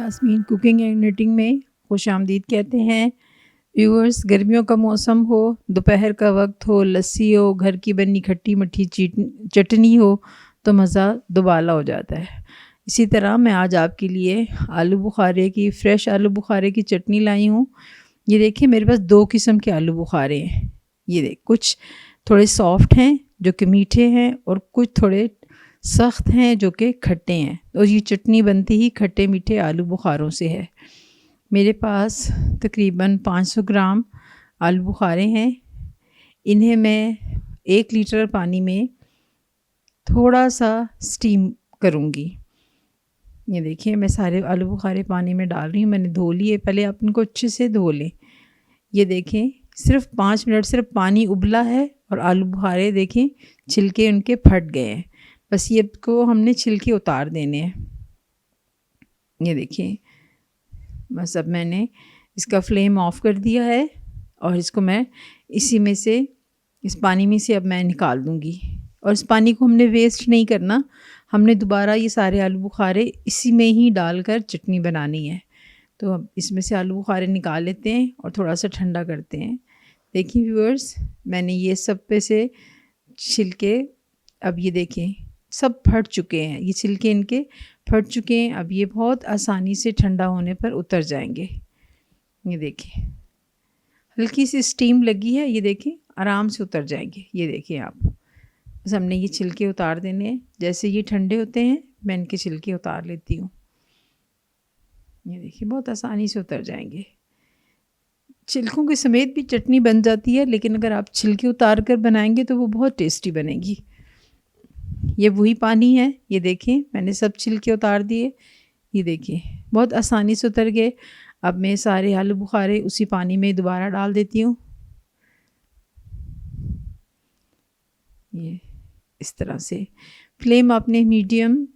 Yasmin cooking and knitting में खुशामदीद कहते हैं। व्यूअर्स, गर्मियों का मौसम हो, दोपहर का वक्त हो, लस्सी हो, घर की बनी खट्टी मीठी चटनी हो तो मज़ा दुबाला हो जाता है। इसी तरह मैं आज आपके लिए आलू बुखारे की फ़्रेश आलू बुखारे की चटनी लाई हूँ। ये देखिए, मेरे पास 2 किस्म के आलू बुखारे हैं। ये देख, कुछ थोड़े सॉफ्ट हैं जो कि मीठे हैं और कुछ थोड़े सख्त हैं जो कि खट्टे हैं। और ये चटनी बनती ही खट्टे मीठे आलू बुखारों से है। मेरे पास तकरीबन 500 ग्राम आलू बुखारे हैं। इन्हें मैं 1 लीटर पानी में थोड़ा सा स्टीम करूँगी। ये देखिए, मैं सारे आलू बुखारे पानी में डाल रही हूँ। मैंने धो लिए, पहले आप इनको अच्छे से धो लें। ये देखें, सिर्फ 5 मिनट सिर्फ पानी उबला है और आलू बुखारे देखें छिलके उनके फट गए हैं। बस ये को हमने छिलके उतार देने हैं। ये देखिए, बस अब मैंने इसका फ्लेम ऑफ कर दिया है और इसको मैं इसी में से, इस पानी में से अब मैं निकाल दूँगी। और इस पानी को हमने वेस्ट नहीं करना, हमने दोबारा ये सारे आलू बुखारे इसी में ही डालकर चटनी बनानी है। तो अब इसमें से आलू बुखारे निकाल लेते हैं और थोड़ा सा ठंडा करते हैं। देखिए व्यूअर्स, मैंने ये सब पे से छिलके, अब ये देखें सब फट चुके हैं, ये छिलके इनके फट चुके हैं। अब ये बहुत आसानी से ठंडा होने पर उतर जाएंगे। ये देखें, हल्की सी स्टीम लगी है, ये देखें आराम से उतर जाएंगे। ये देखें आप, बस हमने ये छिलके उतार देने हैं। जैसे ये ठंडे होते हैं मैं इनके छिलके उतार लेती हूँ। ये देखिए, बहुत आसानी से उतर जाएंगे। छिलकों के समेत भी चटनी बन जाती है, लेकिन अगर आप छिलके उतार कर बनाएंगे तो वो बहुत टेस्टी बनेगी। ये वही पानी है, ये देखें मैंने सब छिलके उतार दिए। ये देखिए, बहुत आसानी से उतर गए। अब मैं सारे आलू बुखारे उसी पानी में दोबारा डाल देती हूँ। ये इस तरह से फ्लेम आपने मीडियम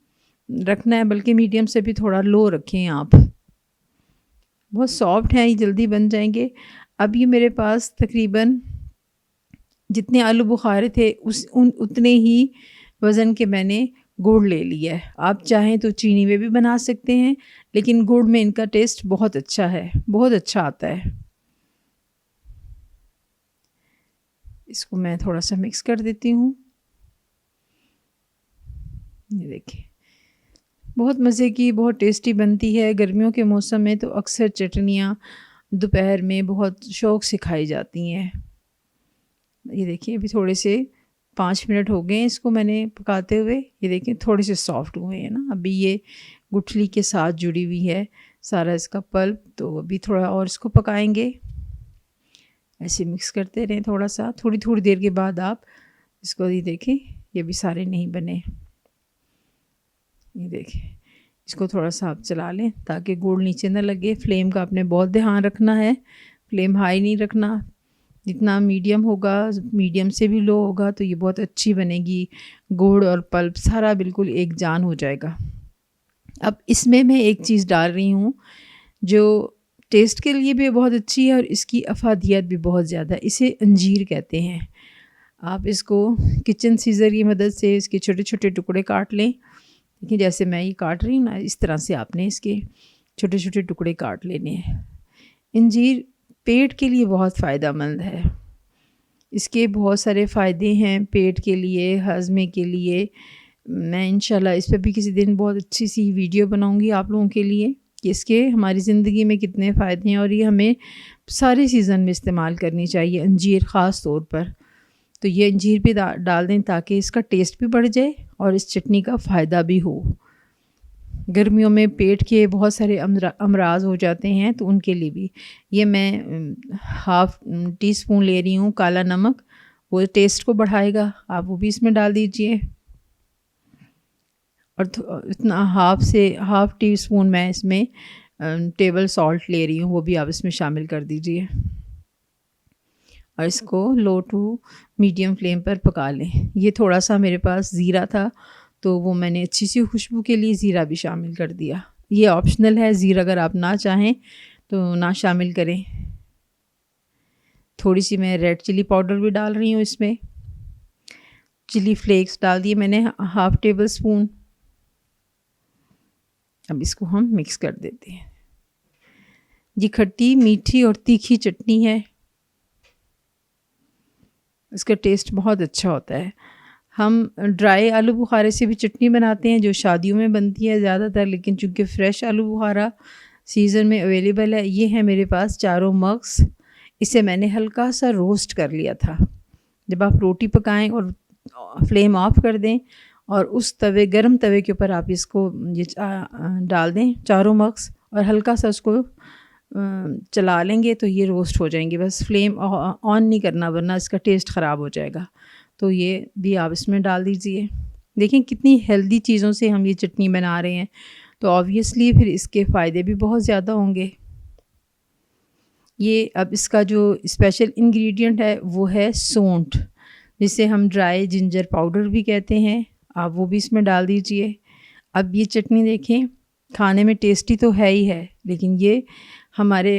रखना है, बल्कि मीडियम से भी थोड़ा लो रखें आप। बहुत सॉफ्ट हैं, ये जल्दी बन जाएंगे। अब ये मेरे पास तकरीबन जितने आलू बुखारे थे उतने ही वज़न के मैंने गुड़ ले लिया है। आप चाहें तो चीनी में भी बना सकते हैं, लेकिन गुड़ में इनका टेस्ट बहुत अच्छा है, बहुत अच्छा आता है। इसको मैं थोड़ा सा मिक्स कर देती हूँ। ये देखिए, बहुत मज़े की, बहुत टेस्टी बनती है। गर्मियों के मौसम में तो अक्सर चटनियाँ दोपहर में बहुत शौक़ से खाई जाती हैं। ये देखिए, अभी थोड़े से 5 मिनट हो गए हैं इसको मैंने पकाते हुए। ये देखिए, थोड़े से सॉफ्ट हुए हैं ना। अभी ये गुठली के साथ जुड़ी हुई है सारा इसका पल्प, तो अभी थोड़ा और इसको पकाएंगे। ऐसे मिक्स करते रहें थोड़ा सा, थोड़ी थोड़ी देर के बाद आप इसको, ये देखें ये भी सारे नहीं बने। ये देखें, इसको थोड़ा सा आप चला लें ताकि गुड़ नीचे ना लगे। फ्लेम का आपने बहुत ध्यान रखना है, फ्लेम हाई नहीं रखना। जितना मीडियम होगा, मीडियम से भी लो होगा तो ये बहुत अच्छी बनेगी। गुड़ और पल्प सारा बिल्कुल एक जान हो जाएगा। अब इसमें मैं एक चीज़ डाल रही हूँ जो टेस्ट के लिए भी बहुत अच्छी है और इसकी अफादियत भी बहुत ज़्यादा। इसे अंजीर कहते हैं। आप इसको किचन सीज़र की मदद से इसके छोटे छोटे टुकड़े काट लें। देखिए, जैसे मैं ये काट रही हूँ ना, इस तरह से आपने इसके छोटे छोटे टुकड़े काट लेने हैं। अंजीर पेट के लिए बहुत फ़ायदेमंद है। इसके बहुत सारे फ़ायदे हैं पेट के लिए, हज़मे के लिए। मैं इंशाल्लाह इस पर भी किसी दिन बहुत अच्छी सी वीडियो बनाऊंगी आप लोगों के लिए कि इसके हमारी ज़िंदगी में कितने फ़ायदे हैं और ये हमें सारे सीज़न में इस्तेमाल करनी चाहिए, अंजीर ख़ास तौर पर। तो ये अंजीर भी डाल दें ताकि इसका टेस्ट भी बढ़ जाए और इस चटनी का फ़ायदा भी हो। गर्मियों में पेट के बहुत सारे अमराज हो जाते हैं, तो उनके लिए भी। ये मैं हाफ़ टी स्पून ले रही हूँ काला नमक, वो टेस्ट को बढ़ाएगा, आप वो भी इसमें डाल दीजिए। और इतना हाफ़ टी स्पून मैं इसमें टेबल सॉल्ट ले रही हूँ, वो भी आप इसमें शामिल कर दीजिए। और इसको लो टू मीडियम फ्लेम पर पका लें। ये थोड़ा सा मेरे पास ज़ीरा था, तो वो मैंने अच्छी सी खुशबू के लिए ज़ीरा भी शामिल कर दिया। ये ऑप्शनल है, ज़ीरा अगर आप ना चाहें तो ना शामिल करें। थोड़ी सी मैं रेड चिली पाउडर भी डाल रही हूँ इसमें। चिली फ्लेक्स डाल दिए मैंने हाफ़ टेबल स्पून। अब इसको हम मिक्स कर देते हैं। ये खट्टी मीठी और तीखी चटनी है, इसका टेस्ट बहुत अच्छा होता है। हम ड्राई आलू बुखारे से भी चटनी बनाते हैं जो शादियों में बनती है ज़्यादातर, लेकिन चूँकि फ़्रेश आलू बुखारा सीज़न में अवेलेबल है, ये है मेरे पास चारों मग्स। इसे मैंने हल्का सा रोस्ट कर लिया था। जब आप रोटी पकाएं और फ्लेम ऑफ कर दें और उस तवे गरम तवे के ऊपर आप इसको ये डाल दें चारों मग्स और हल्का सा उसको चला लेंगे तो ये रोस्ट हो जाएंगे। बस फ्लेम ऑन नहीं करना वरना इसका टेस्ट ख़राब हो जाएगा। तो ये भी आप इसमें डाल दीजिए। देखें कितनी हेल्दी चीज़ों से हम ये चटनी बना रहे हैं, तो ऑब्वियसली फिर इसके फ़ायदे भी बहुत ज़्यादा होंगे। ये अब इसका जो स्पेशल इंग्रेडिएंट है वो है सौंठ, जिसे हम ड्राई जिंजर पाउडर भी कहते हैं, आप वो भी इसमें डाल दीजिए। अब ये चटनी देखें खाने में टेस्टी तो है ही है, लेकिन ये हमारे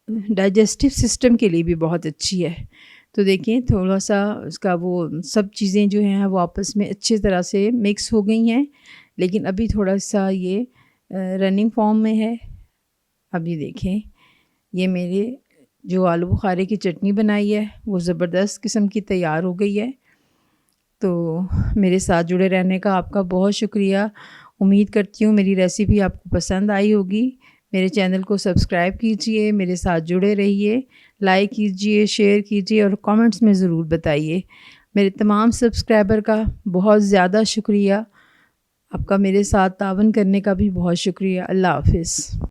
डाइजेस्टिव सिस्टम के लिए भी बहुत अच्छी है। तो देखिए थोड़ा सा उसका वो सब चीज़ें जो हैं वो आपस में अच्छी तरह से मिक्स हो गई हैं, लेकिन अभी थोड़ा सा ये रनिंग फॉर्म में है। अब ये देखें ये मेरे जो आलू बुखारे की चटनी बनाई है वो ज़बरदस्त किस्म की तैयार हो गई है। तो मेरे साथ जुड़े रहने का आपका बहुत शुक्रिया। उम्मीद करती हूँ मेरी रेसिपी आपको पसंद आई होगी। मेरे चैनल को सब्सक्राइब कीजिए, मेरे साथ जुड़े रहिए, लाइक कीजिए, शेयर कीजिए और कमेंट्स में ज़रूर बताइए। मेरे तमाम सब्सक्राइबर का बहुत ज़्यादा शुक्रिया। आपका मेरे साथ तावन करने का भी बहुत शुक्रिया। अल्लाह हाफ़िज़।